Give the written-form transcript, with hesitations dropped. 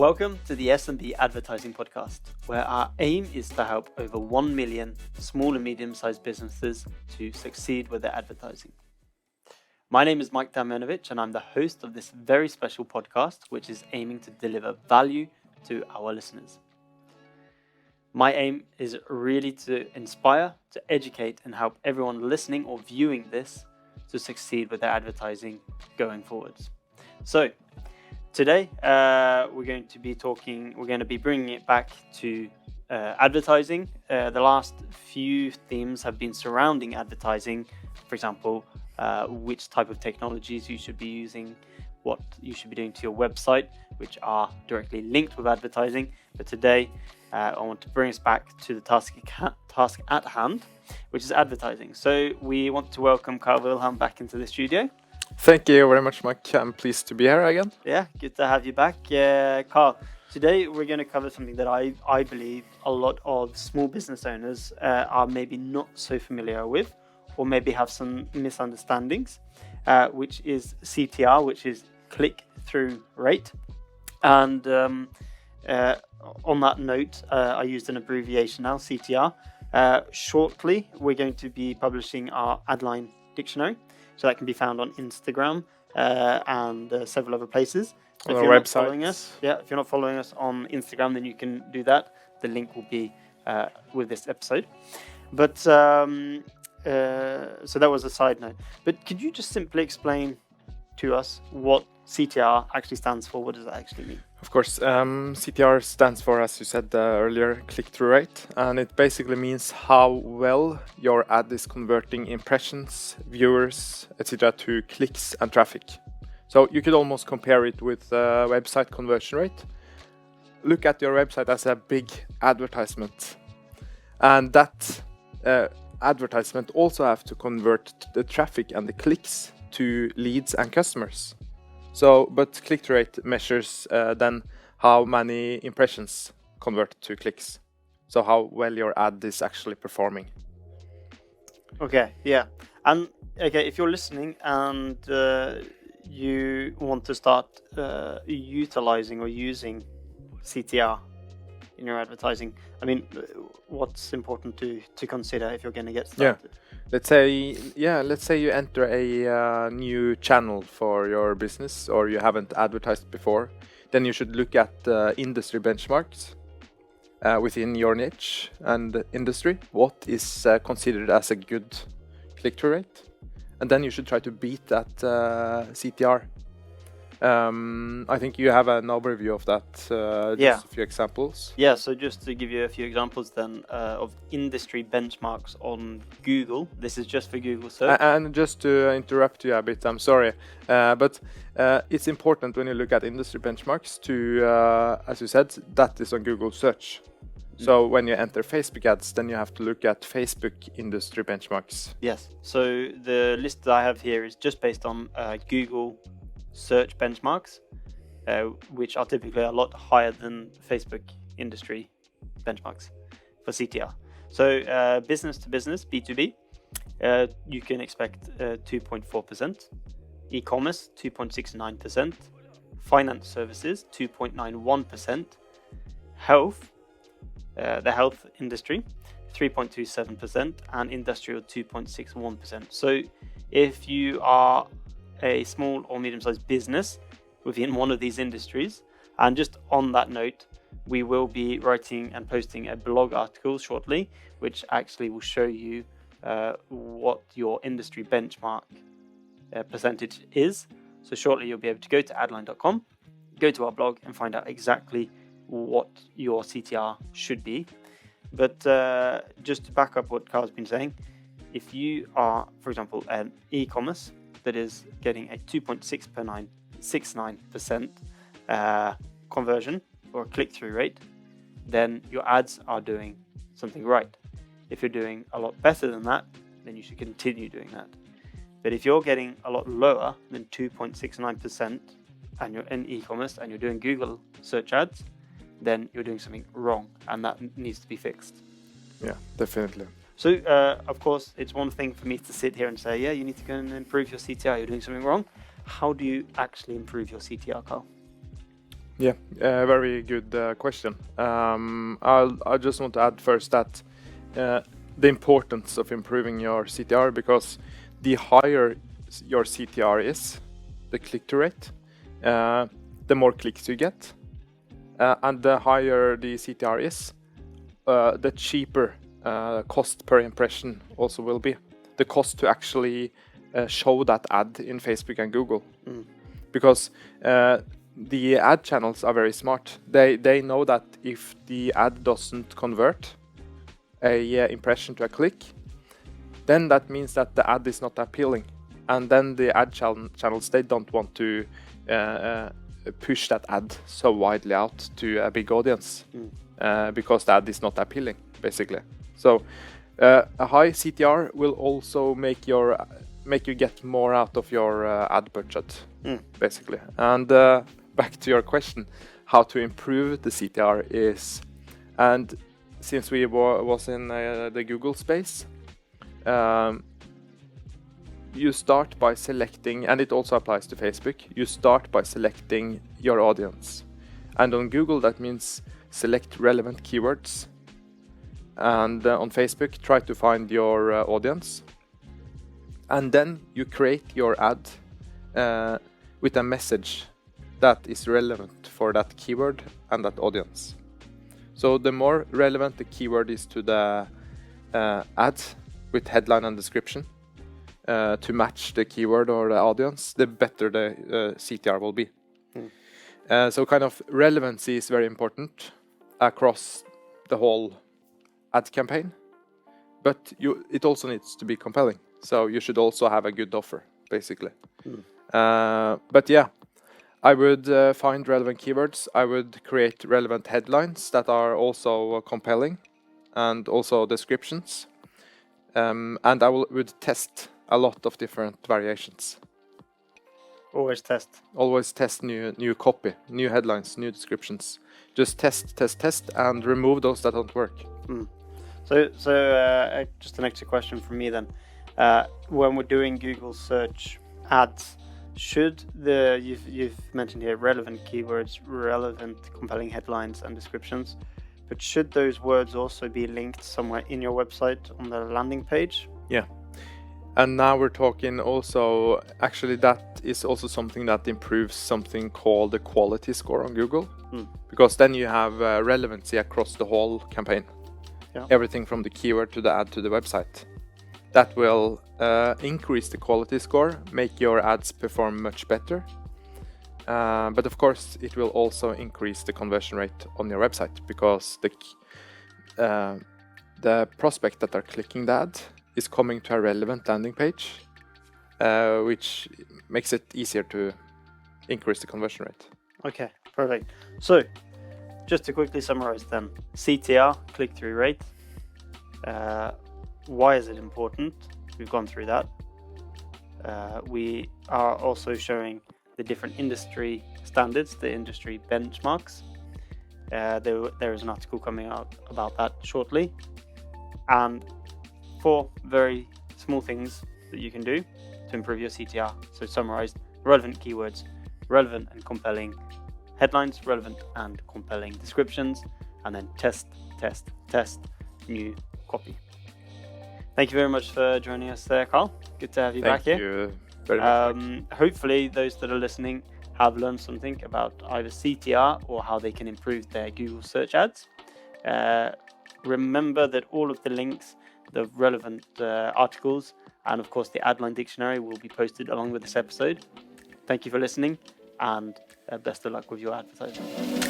Welcome to the S&B Advertising Podcast, where our aim is to help over 1 million small and medium-sized businesses to succeed with their advertising. My name is Mike Damjanovic, and I'm the host of this very special podcast, which is aiming to deliver value to our listeners. My aim is really to inspire, to educate, and help everyone listening or viewing this to succeed with their advertising going forwards. So, today, we're going to be bringing it back to advertising. The last few themes have been surrounding advertising. For example, which type of technologies you should be using, what you should be doing to your website, which are directly linked with advertising. But today, I want to bring us back to the task at hand, which is advertising. So we want to welcome Carl Wilhelm back into the studio. Thank you very much, Mike. I'm pleased to be here again. Yeah, good to have you back. Carl, today we're going to cover something that I believe a lot of small business owners are maybe not so familiar with, or maybe have some misunderstandings, which is CTR, which is click-through rate. And on that note, I used an abbreviation now, CTR. Shortly, we're going to be publishing our Adline dictionary. So that can be found on Instagram and several other places. So on if our you're website. Not following us, if you're not following us on Instagram, then you can do that. The link will be with this episode. But so that was a side note. But could you just simply explain to us what CTR actually stands for? What does that actually mean? Of course, CTR stands for, as you said earlier, click-through rate, and it basically means how well your ad is converting impressions, viewers, etc. to clicks and traffic. So you could almost compare it with website conversion rate. Look at your website as a big advertisement, and that advertisement also have to convert the traffic and the clicks to leads and customers. So, but click-through rate measures then how many impressions convert to clicks. So how well your ad is actually performing. Okay, yeah. And okay, if you're listening and you want to start utilizing or using CTR in your advertising, I mean, what's important to consider if you're going to get started? Yeah. Let's say you enter a new channel for your business, or you haven't advertised before. Then you should look at industry benchmarks within your niche and industry. What is considered as a good click-through rate? And then you should try to beat that CTR. I think you have an overview of that, just a few examples. Yeah, so just to give you a few examples then of industry benchmarks on Google. This is just for Google search. And just to interrupt you a bit, I'm sorry, but it's important when you look at industry benchmarks to, as you said, that is on Google search. So when you enter Facebook ads, then you have to look at Facebook industry benchmarks. Yes, so the list that I have here is just based on Google search benchmarks, which are typically a lot higher than Facebook industry benchmarks for CTR. So business to business, B2B, you can expect 2.4%, e-commerce 2.69%, finance services 2.91%, health, the health industry 3.27%, and industrial 2.61%. So if you are a small or medium-sized business within one of these industries, and just on that note, we will be writing and posting a blog article shortly, which actually will show you what your industry benchmark percentage is. So shortly you'll be able to go to adline.com, go to our blog, and find out exactly what your CTR should be. But just to back up what Carl's been saying, if you are, for example, an e-commerce that is getting a 2.69% conversion or click-through rate, then your ads are doing something right. If you're doing a lot better than that, then you should continue doing that. But if you're getting a lot lower than 2.69% and you're in e-commerce and you're doing Google search ads, then you're doing something wrong, and that needs to be fixed. Yeah, definitely. So, of course, it's one thing for me to sit here and say, yeah, you need to go and improve your CTR, you're doing something wrong. How do you actually improve your CTR, Carl? Yeah, very good question. I just want to add first that the importance of improving your CTR, because the higher your CTR is, the click-through rate, the more clicks you get, and the higher the CTR is, the cheaper cost per impression also will be. The cost to actually show that ad in Facebook and Google, because the ad channels are very smart. They know that if the ad doesn't convert a impression to a click, then that means that the ad is not appealing, and then the ad channels, they don't want to push that ad so widely out to a big audience, because the ad is not appealing, basically. So a high CTR will also make you get more out of your ad budget, basically. And back to your question, how to improve the CTR is, and since we was in the Google space, you start by selecting, and it also applies to Facebook, you start by selecting your audience. And on Google, that means select relevant keywords. And on Facebook, try to find your audience. And then you create your ad with a message that is relevant for that keyword and that audience. So the more relevant the keyword is to the ad with headline and description, to match the keyword or the audience, the better the CTR will be. So kind of relevancy is very important across the whole ad campaign, but it also needs to be compelling. So you should also have a good offer, basically. But yeah, I would find relevant keywords. I would create relevant headlines that are also compelling, and also descriptions. And I would test a lot of different variations. Always test. Always test new copy, new headlines, new descriptions. Just test, and remove those that don't work. So just an extra question from me then. When we're doing Google search ads, should you've mentioned here relevant keywords, relevant compelling headlines and descriptions, but should those words also be linked somewhere in your website on the landing page? Yeah. And now we're talking also, actually that is also something that improves something called the quality score on Google, because then you have relevancy across the whole campaign. Yeah. Everything from the keyword to the ad to the website. That will increase the quality score, make your ads perform much better. But of course, it will also increase the conversion rate on your website, because the prospect that are clicking the ad is coming to a relevant landing page, which makes it easier to increase the conversion rate. Okay, perfect. So, just to quickly summarize then, CTR, click-through rate. Why is it important? We've gone through that. We are also showing the different industry standards, the industry benchmarks. There is an article coming out about that shortly. And 4 very small things that you can do to improve your CTR. So summarized: relevant keywords, relevant and compelling headlines, relevant and compelling descriptions, and then test new copy. Thank you very much for joining us there, Carl. Good to have you back here. Thank you very much. Hopefully those that are listening have learned something about either CTR or how they can improve their Google search ads. Remember that all of the links, the relevant articles, and of course the AdLine dictionary will be posted along with this episode. Thank you for listening, and best of luck with your advertising.